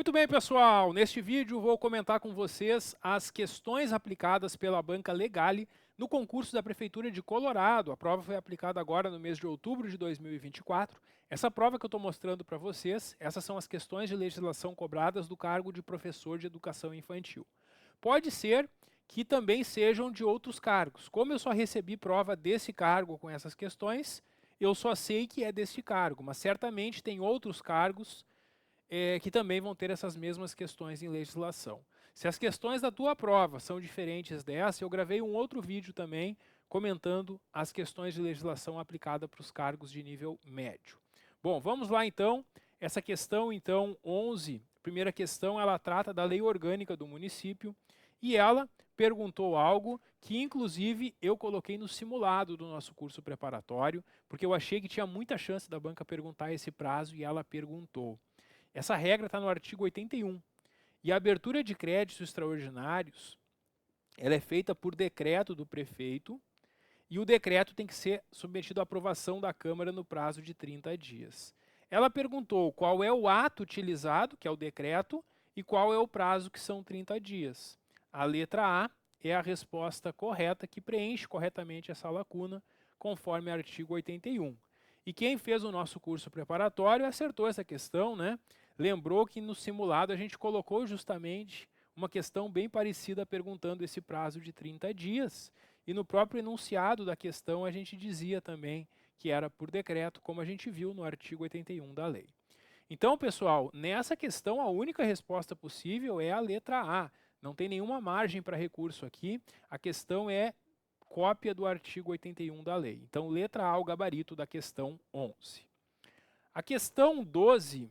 Muito bem, pessoal. Neste vídeo vou comentar com vocês as questões aplicadas pela Banca Legale no concurso da Prefeitura de Colorado. A prova foi aplicada agora no mês de outubro de 2024. Essa prova que eu estou mostrando para vocês, essas são as questões de legislação cobradas do cargo de professor de educação infantil. Pode ser que também sejam de outros cargos. Como eu só recebi prova desse cargo com essas questões, eu só sei que é deste cargo, mas certamente tem outros cargos que também vão ter essas mesmas questões em legislação. Se as questões da tua prova são diferentes dessa, eu gravei um outro vídeo também comentando as questões de legislação aplicada para os cargos de nível médio. Bom, vamos lá então. Essa questão, então, 11, primeira questão, ela trata da lei orgânica do município e ela perguntou algo que, inclusive, eu coloquei no simulado do nosso curso preparatório, porque eu achei que tinha muita chance da banca perguntar esse prazo e ela perguntou. Essa regra está no artigo 81. E a abertura de créditos extraordinários, ela é feita por decreto do prefeito e o decreto tem que ser submetido à aprovação da Câmara no prazo de 30 dias. Ela perguntou qual é o ato utilizado, que é o decreto, e qual é o prazo, que são 30 dias. A letra A é a resposta correta, que preenche corretamente essa lacuna, conforme o artigo 81. E quem fez o nosso curso preparatório acertou essa questão, né? Lembrou que no simulado a gente colocou justamente uma questão bem parecida perguntando esse prazo de 30 dias. E no próprio enunciado da questão a gente dizia também que era por decreto, como a gente viu no artigo 81 da lei. Então, pessoal, nessa questão a única resposta possível é a letra A. Não tem nenhuma margem para recurso aqui. A questão é cópia do artigo 81 da lei. Então, letra A, o gabarito da questão 11. A questão 12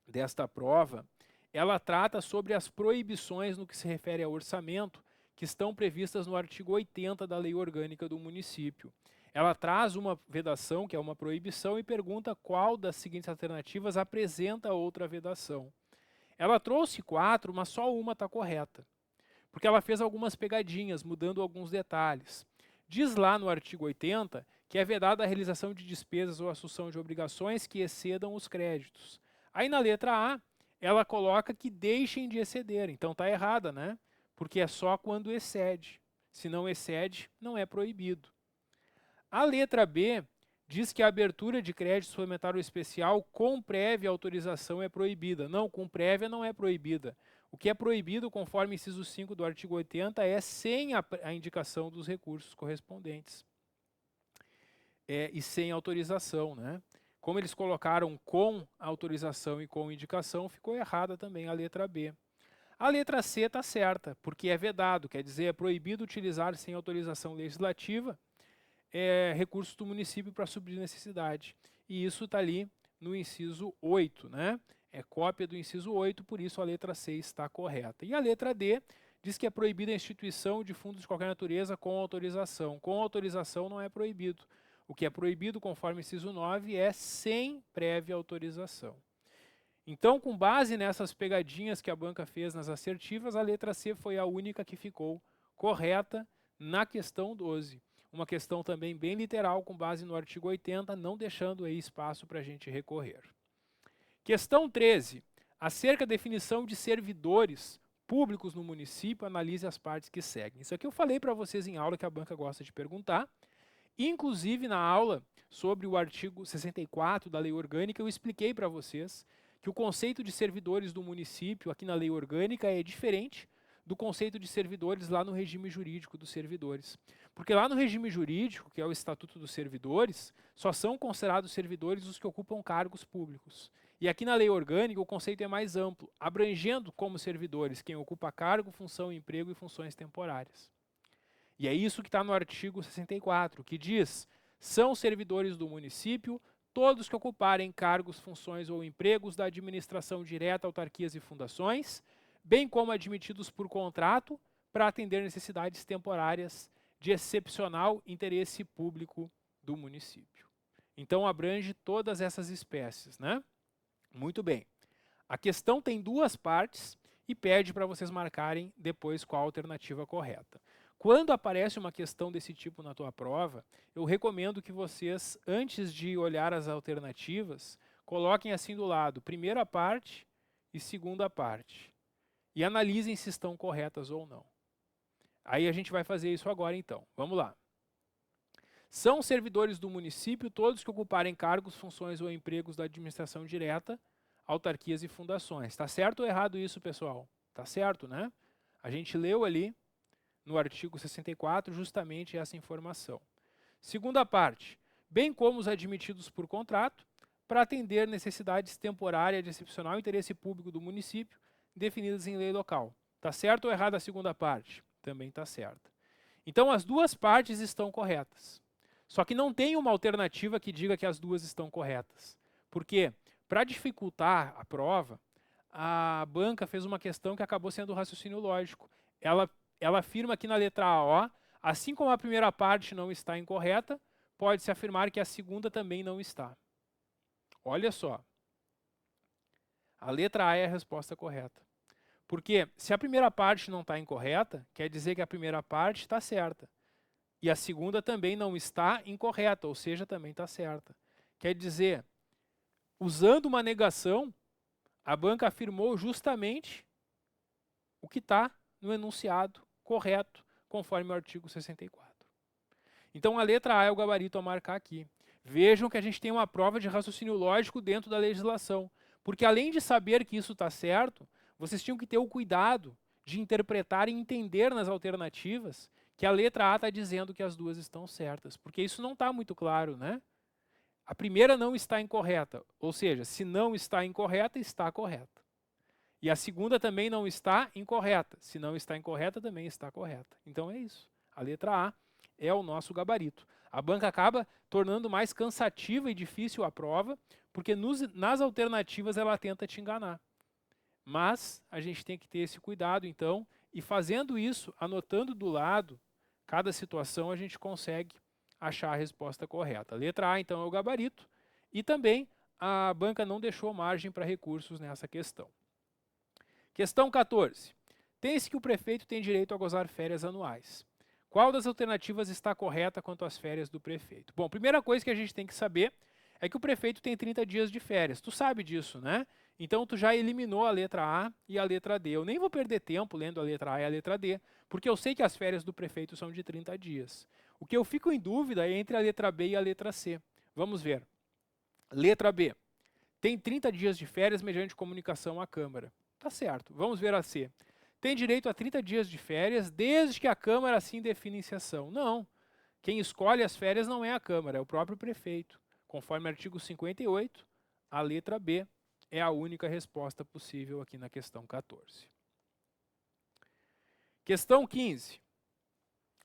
desta prova, ela trata sobre as proibições no que se refere ao orçamento, que estão previstas no artigo 80 da Lei Orgânica do Município. Ela traz uma vedação, que é uma proibição, e pergunta qual das seguintes alternativas apresenta outra vedação. Ela trouxe 4, mas só uma está correta, porque ela fez algumas pegadinhas, mudando alguns detalhes. Diz lá no artigo 80 que é vedada a realização de despesas ou assunção de obrigações que excedam os créditos. Aí na letra A, ela coloca que deixem de exceder. Então está errada, né? Porque é só quando excede. Se não excede, não é proibido. A letra B diz que a abertura de crédito suplementar ou especial com prévia autorização é proibida. Não, com prévia não é proibida. O que é proibido, conforme inciso 5 do artigo 80, é sem a indicação dos recursos correspondentes. E sem autorização, né? Como eles colocaram com autorização e com indicação, ficou errada também a letra B. A letra C está certa, porque é vedado, quer dizer, é proibido utilizar sem autorização legislativa recursos do município para suprir necessidade. E isso está ali no inciso 8, né? É cópia do inciso 8, por isso a letra C está correta. E a letra D diz que é proibida a instituição de fundos de qualquer natureza com autorização. Com autorização não é proibido. O que é proibido, conforme inciso 9, é sem prévia autorização. Então, com base nessas pegadinhas que a banca fez nas assertivas, a letra C foi a única que ficou correta na questão 12. Uma questão também bem literal, com base no artigo 80, não deixando aí espaço para a gente recorrer. Questão 13. Acerca da definição de servidores públicos no município, analise as partes que seguem. Isso aqui eu falei para vocês em aula que a banca gosta de perguntar. Inclusive, na aula sobre o artigo 64 da Lei Orgânica, eu expliquei para vocês que o conceito de servidores do município aqui na Lei Orgânica é diferente do conceito de servidores lá no regime jurídico dos servidores. Porque lá no regime jurídico, que é o Estatuto dos Servidores, só são considerados servidores os que ocupam cargos públicos. E aqui na Lei Orgânica o conceito é mais amplo, abrangendo como servidores quem ocupa cargo, função, emprego e funções temporárias. E é isso que está no artigo 64, que diz: são servidores do município todos que ocuparem cargos, funções ou empregos da administração direta, autarquias e fundações, bem como admitidos por contrato para atender necessidades temporárias de excepcional interesse público do município. Então abrange todas essas espécies, né? Muito bem. A questão tem duas partes e pede para vocês marcarem depois qual a alternativa correta. Quando aparece uma questão desse tipo na tua prova, eu recomendo que vocês, antes de olhar as alternativas, coloquem assim do lado, primeira parte e segunda parte. E analisem se estão corretas ou não. Aí a gente vai fazer isso agora então. Vamos lá. São servidores do município todos que ocuparem cargos, funções ou empregos da administração direta, autarquias e fundações. Está certo ou errado isso, pessoal? Está certo, né? A gente leu ali no artigo 64 justamente essa informação. Segunda parte, bem como os admitidos por contrato, para atender necessidades temporárias de excepcional interesse público do município, definidas em lei local. Está certo ou errado a segunda parte? Também está certa. Então as duas partes estão corretas. Só que não tem uma alternativa que diga que as duas estão corretas. Por quê? Para dificultar a prova, a banca fez uma questão que acabou sendo o raciocínio lógico. Ela afirma aqui na letra A, ó, assim como a primeira parte não está incorreta, pode-se afirmar que a segunda também não está. Olha só. A letra A é a resposta correta. Porque se a primeira parte não está incorreta, quer dizer que a primeira parte está certa. E a segunda também não está incorreta, ou seja, também está certa. Quer dizer, usando uma negação, a banca afirmou justamente o que está no enunciado correto, conforme o artigo 64. Então a letra A é o gabarito a marcar aqui. Vejam que a gente tem uma prova de raciocínio lógico dentro da legislação. Porque além de saber que isso está certo, vocês tinham que ter o cuidado de interpretar e entender nas alternativas que a letra A está dizendo que as duas estão certas. Porque isso não está muito claro, né? A primeira não está incorreta. Ou seja, se não está incorreta, está correta. E a segunda também não está incorreta. Se não está incorreta, também está correta. Então é isso. A letra A é o nosso gabarito. A banca acaba tornando mais cansativa e difícil a prova, porque nas alternativas ela tenta te enganar. Mas a gente tem que ter esse cuidado, então, e fazendo isso, anotando do lado cada situação, a gente consegue achar a resposta correta. A letra A, então, é o gabarito, e também a banca não deixou margem para recursos nessa questão. Questão 14. Tem-se que o prefeito tem direito a gozar férias anuais. Qual das alternativas está correta quanto às férias do prefeito? Bom, primeira coisa que a gente tem que saber é que o prefeito tem 30 dias de férias. Tu sabe disso, né? Então tu já eliminou a letra A e a letra D. Eu nem vou perder tempo lendo a letra A e a letra D, porque eu sei que as férias do prefeito são de 30 dias. O que eu fico em dúvida é entre a letra B e a letra C. Vamos ver. Letra B. Tem 30 dias de férias mediante comunicação à Câmara. Tá certo. Vamos ver a C. Tem direito a 30 dias de férias desde que a Câmara assim define em sessão. Não. Quem escolhe as férias não é a Câmara, é o próprio prefeito. Conforme o artigo 58, a letra B é a única resposta possível aqui na questão 14. Questão 15.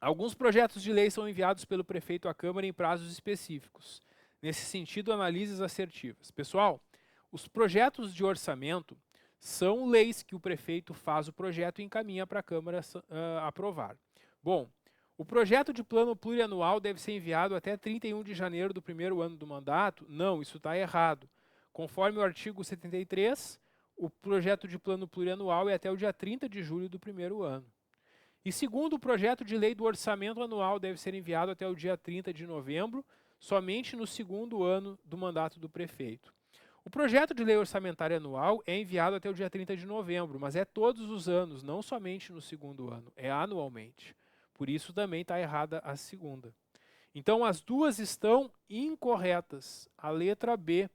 Alguns projetos de lei são enviados pelo prefeito à Câmara em prazos específicos. Nesse sentido, analise as assertivas. Pessoal, os projetos de orçamento são leis que o prefeito faz o projeto e encaminha para a Câmara aprovar. Bom, o projeto de plano plurianual deve ser enviado até 31 de janeiro do primeiro ano do mandato? Não, isso está errado. Conforme o artigo 73, o projeto de plano plurianual é até o dia 30 de julho do primeiro ano. E segundo, o projeto de lei do orçamento anual deve ser enviado até o dia 30 de novembro, somente no segundo ano do mandato do prefeito. O projeto de lei orçamentária anual é enviado até o dia 30 de novembro, mas é todos os anos, não somente no segundo ano, é anualmente. Por isso também está errada a segunda. Então as duas estão incorretas. A letra B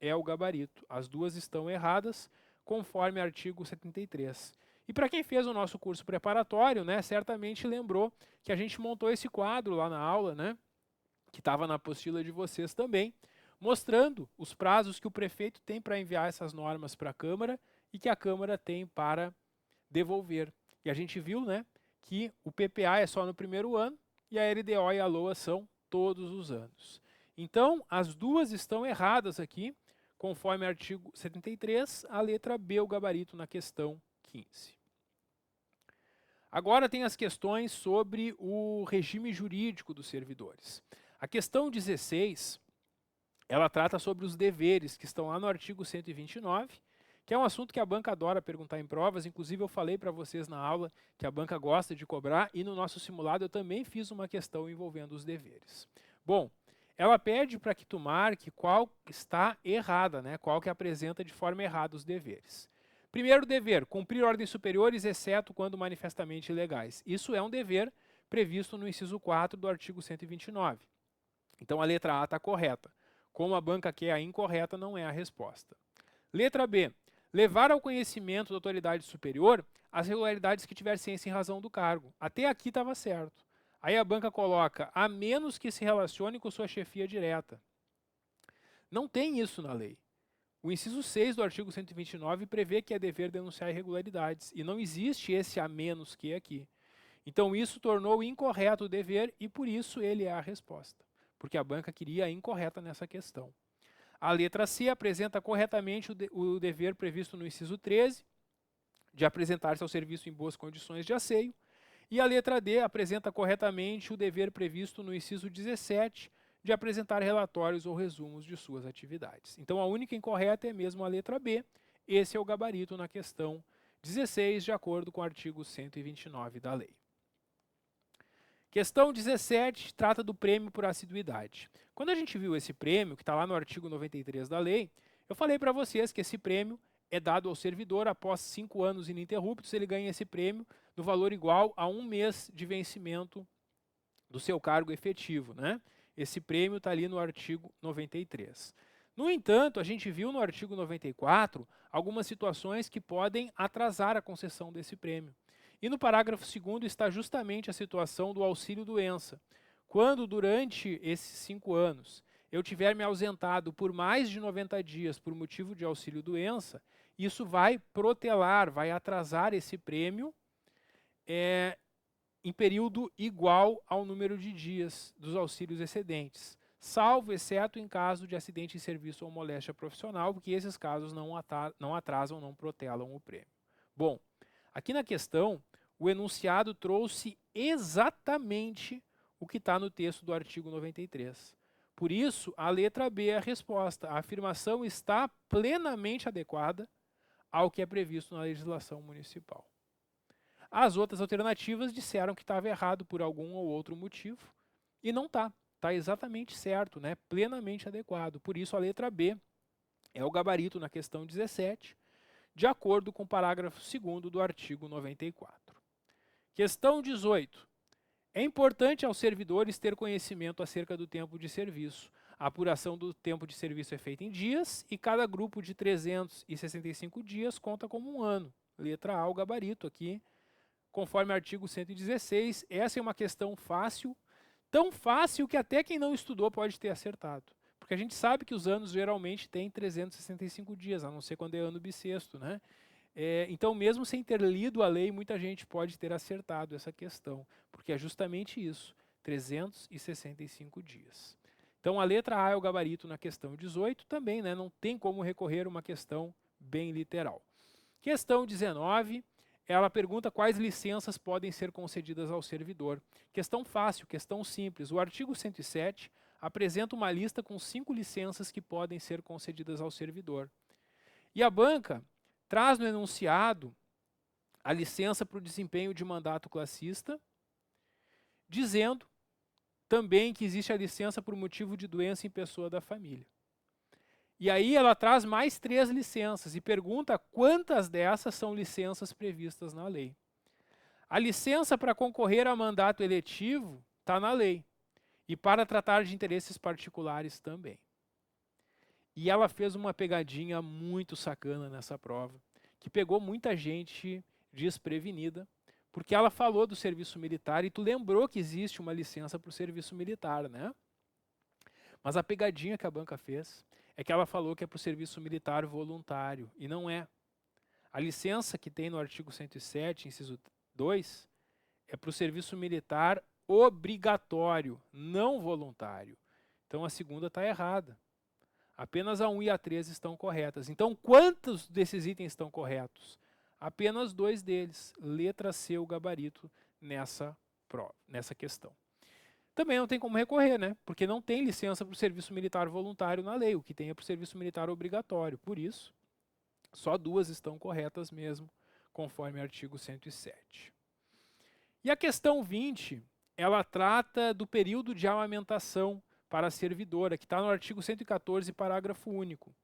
é o gabarito. As duas estão erradas, conforme artigo 73. E para quem fez o nosso curso preparatório, né, certamente lembrou que a gente montou esse quadro lá na aula, né, que estava na apostila de vocês também, mostrando os prazos que o prefeito tem para enviar essas normas para a Câmara e que a Câmara tem para devolver. E a gente viu, né, que o PPA é só no primeiro ano e a LDO e a LOA são todos os anos. Então, as duas estão erradas aqui, conforme artigo 73, a letra B, o gabarito, na questão 15. Agora tem as questões sobre o regime jurídico dos servidores. A questão 16, ela trata sobre os deveres que estão lá no artigo 129, que é um assunto que a banca adora perguntar em provas. Inclusive eu falei para vocês na aula que a banca gosta de cobrar e no nosso simulado eu também fiz uma questão envolvendo os deveres. Bom, ela pede para que tu marque qual está errada, né? Qual que apresenta de forma errada os deveres. Primeiro dever, cumprir ordens superiores, exceto quando manifestamente ilegais. Isso é um dever previsto no inciso 4 do artigo 129. Então a letra A está correta. Como a banca quer a incorreta, não é a resposta. Letra B, levar ao conhecimento da autoridade superior as irregularidades que tiver ciência em razão do cargo. Até aqui estava certo. Aí a banca coloca, a menos que se relacione com sua chefia direta. Não tem isso na lei. O inciso 6 do artigo 129 prevê que é dever denunciar irregularidades, e não existe esse a menos que aqui. Então isso tornou incorreto o dever e por isso ele é a resposta, porque a banca queria a incorreta nessa questão. A letra C apresenta corretamente o dever previsto no inciso 13, de apresentar-se ao serviço em boas condições de asseio, e a letra D apresenta corretamente o dever previsto no inciso 17, de apresentar relatórios ou resumos de suas atividades. Então a única incorreta é mesmo a letra B, esse é o gabarito na questão 16, de acordo com o artigo 129 da lei. Questão 17 trata do prêmio por assiduidade. Quando a gente viu esse prêmio, que está lá no artigo 93 da lei, eu falei para vocês que esse prêmio é dado ao servidor após 5 anos ininterruptos, ele ganha esse prêmio no valor igual a 1 mês de vencimento do seu cargo efetivo, né? Esse prêmio está ali no artigo 93. No entanto, a gente viu no artigo 94 algumas situações que podem atrasar a concessão desse prêmio. E no parágrafo 2º está justamente a situação do auxílio-doença. Quando, durante esses 5 anos, eu tiver me ausentado por mais de 90 dias por motivo de auxílio-doença, isso vai protelar, vai atrasar esse prêmio em período igual ao número de dias dos auxílios excedentes, salvo exceto em caso de acidente em serviço ou moléstia profissional, porque esses casos não atrasam, não protelam o prêmio. Bom, aqui na questão, o enunciado trouxe exatamente o que está no texto do artigo 93. Por isso, a letra B é a resposta. A afirmação está plenamente adequada ao que é previsto na legislação municipal. As outras alternativas disseram que estava errado por algum ou outro motivo, e não está. Está exatamente certo, né? Plenamente adequado. Por isso, a letra B é o gabarito na questão 17, de acordo com o parágrafo 2º do artigo 94. Questão 18. É importante aos servidores ter conhecimento acerca do tempo de serviço. A apuração do tempo de serviço é feita em dias e cada grupo de 365 dias conta como um ano. Letra A, o gabarito aqui, conforme artigo 116. Essa é uma questão fácil, tão fácil que até quem não estudou pode ter acertado. Porque a gente sabe que os anos geralmente têm 365 dias, a não ser quando é ano bissexto, né? Então, mesmo sem ter lido a lei, muita gente pode ter acertado essa questão, porque é justamente isso, 365 dias. Então, a letra A é o gabarito na questão 18, também, né, não tem como recorrer a uma questão bem literal. Questão 19, ela pergunta quais licenças podem ser concedidas ao servidor. Questão fácil, questão simples. O artigo 107 apresenta uma lista com 5 licenças que podem ser concedidas ao servidor. E a banca traz no enunciado a licença para o desempenho de mandato classista, dizendo também que existe a licença por motivo de doença em pessoa da família. E aí ela traz mais 3 licenças e pergunta quantas dessas são licenças previstas na lei. A licença para concorrer a mandato eletivo está na lei e para tratar de interesses particulares também. E ela fez uma pegadinha muito sacana nessa prova, que pegou muita gente desprevenida, porque ela falou do serviço militar e tu lembrou que existe uma licença para o serviço militar, né? Mas a pegadinha que a banca fez é que ela falou que é para o serviço militar voluntário, e não é. A licença que tem no artigo 107, inciso 2, é para o serviço militar obrigatório, não voluntário. Então a segunda está errada. Apenas a 1 e a 3 estão corretas. Então, quantos desses itens estão corretos? Apenas 2 deles. Letra C, o gabarito, nessa questão. Também não tem como recorrer, né? Porque não tem licença para o serviço militar voluntário na lei. O que tem é para o serviço militar obrigatório. Por isso, só 2 estão corretas mesmo, conforme o artigo 107. E a questão 20, ela trata do período de amamentação para a servidora, que está no artigo 114, parágrafo único.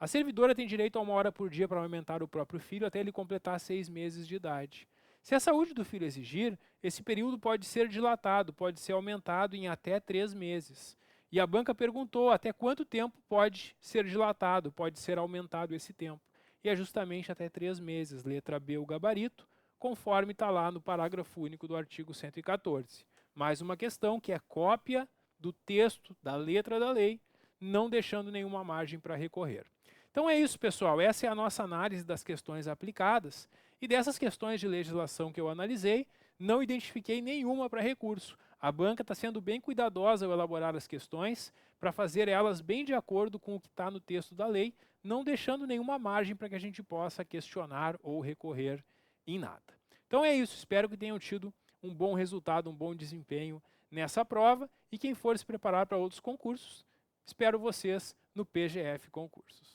A servidora tem direito a 1 hora por dia para amamentar o próprio filho até ele completar 6 meses de idade. Se a saúde do filho exigir, esse período pode ser dilatado, pode ser aumentado em até 3 meses. E a banca perguntou até quanto tempo pode ser dilatado, pode ser aumentado esse tempo. E é justamente até 3 meses, letra B, o gabarito, conforme está lá no parágrafo único do artigo 114. Mais uma questão que é cópia do texto, da letra da lei, não deixando nenhuma margem para recorrer. Então é isso, pessoal. Essa é a nossa análise das questões aplicadas. E dessas questões de legislação que eu analisei, não identifiquei nenhuma para recurso. A banca está sendo bem cuidadosa ao elaborar as questões, para fazer elas bem de acordo com o que está no texto da lei, não deixando nenhuma margem para que a gente possa questionar ou recorrer em nada. Então é isso. Espero que tenham tido um bom resultado, um bom desempenho nessa prova. E quem for se preparar para outros concursos, espero vocês no PGF Concursos.